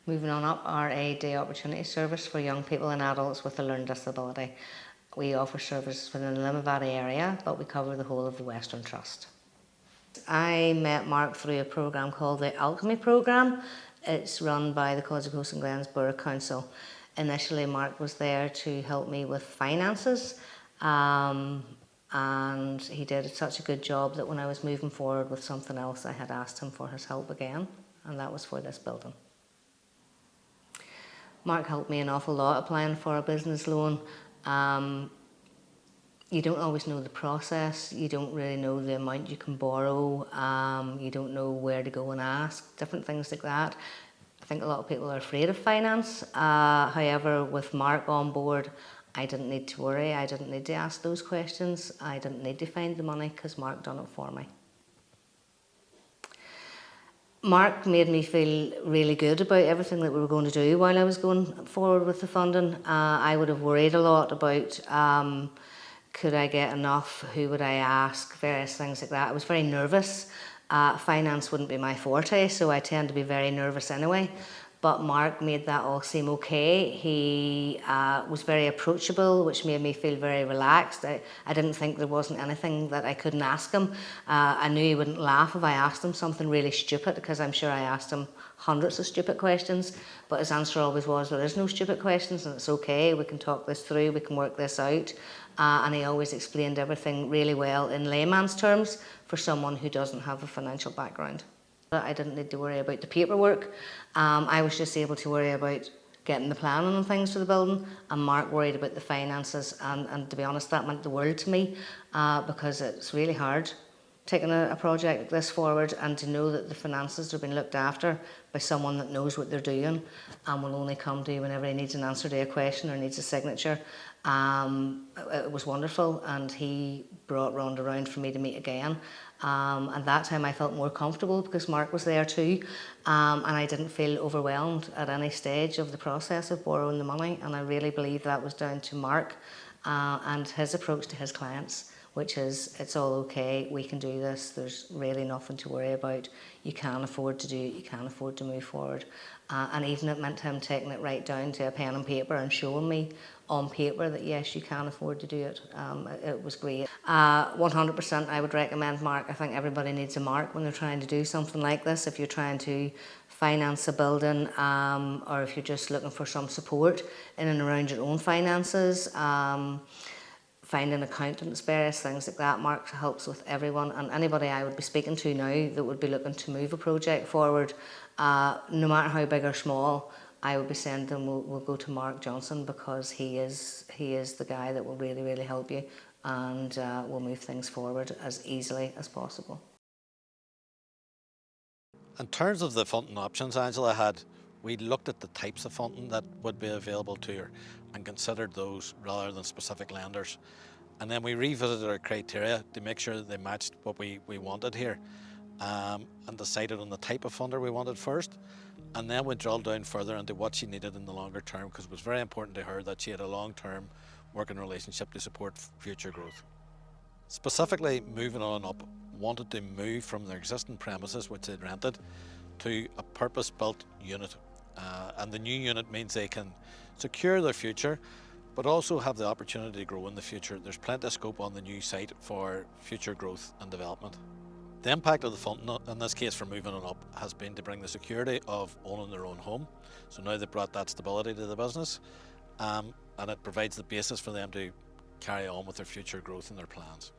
Moving on up are a day opportunity service for young people and adults with a learning disability. We offer services within the Limavady area, but we cover the whole of the Western Trust. I met Mark through a programme called the Alchemy Programme. It's run by the Claudy and Glens Borough Council. Initially, Mark was there to help me with finances, and he did such a good job that when I was moving forward with something else, I had asked him for his help again, and that was for this building. Mark helped me an awful lot applying for a business loan. You don't always know the process, you don't really know the amount you can borrow, you don't know where to go and ask, different things like that. I think a lot of people are afraid of finance. However, with Mark on board, I didn't need to worry, I didn't need to ask those questions, I didn't need to find the money because Mark done it for me. Mark made me feel really good about everything that we were going to do while I was going forward with the funding. I would have worried a lot about could I get enough, who would I ask, various things like that. I was very nervous. Finance wouldn't be my forte, so I tend to be very nervous anyway. But Mark made that all seem okay. He was very approachable, which made me feel very relaxed. I didn't think there wasn't anything that I couldn't ask him. I knew he wouldn't laugh if I asked him something really stupid, because I'm sure I asked him hundreds of stupid questions, but his answer always was, there is no stupid questions and it's okay, we can talk this through, we can work this out. And he always explained everything really well in layman's terms for someone who doesn't have a financial background. I didn't need to worry about the paperwork. I was just able to worry about getting the planning and things for the building, and Mark worried about the finances, and to be honest, that meant the world to me, because it's really hard taking a project like this forward, and to know that the finances are being looked after by someone that knows what they're doing and will only come to you whenever he needs an answer to a question or needs a signature. It was wonderful, and he brought Rhonda around for me to meet again. And that time I felt more comfortable because Mark was there too, and I didn't feel overwhelmed at any stage of the process of borrowing the money, and I really believe that was down to Mark and his approach to his clients, which is, it's all okay, we can do this, there's really nothing to worry about, you can afford to do it, you can afford to move forward. And even it meant him taking it right down to a pen and paper and showing me on paper that yes, you can afford to do it. It was great. 100% I would recommend Mark. I think everybody needs a Mark when they're trying to do something like this. If you're trying to finance a building, or if you're just looking for some support in and around your own finances, finding accountants, various things like that. Mark helps with everyone, and anybody I would be speaking to now that would be looking to move a project forward, no matter how big or small, I would be saying to them, we'll go to Mark Johnston, because he is the guy that will really, really help you, and will move things forward as easily as possible. In terms of the funding options Angela had, we looked at the types of funding that would be available to her and considered those rather than specific lenders. And then we revisited our criteria to make sure that they matched what we wanted here, and decided on the type of funder we wanted first. And then we drilled down further into what she needed in the longer term, because it was very important to her that she had a long-term working relationship to support future growth. Specifically, moving on up, wanted to move from their existing premises, which they'd rented, to a purpose-built unit. And the new unit means they can secure their future, but also have the opportunity to grow in the future. There's plenty of scope on the new site for future growth and development. The impact of the funding, in this case for moving on up, has been to bring the security of owning their own home. So now they've brought that stability to the business, and it provides the basis for them to carry on with their future growth and their plans.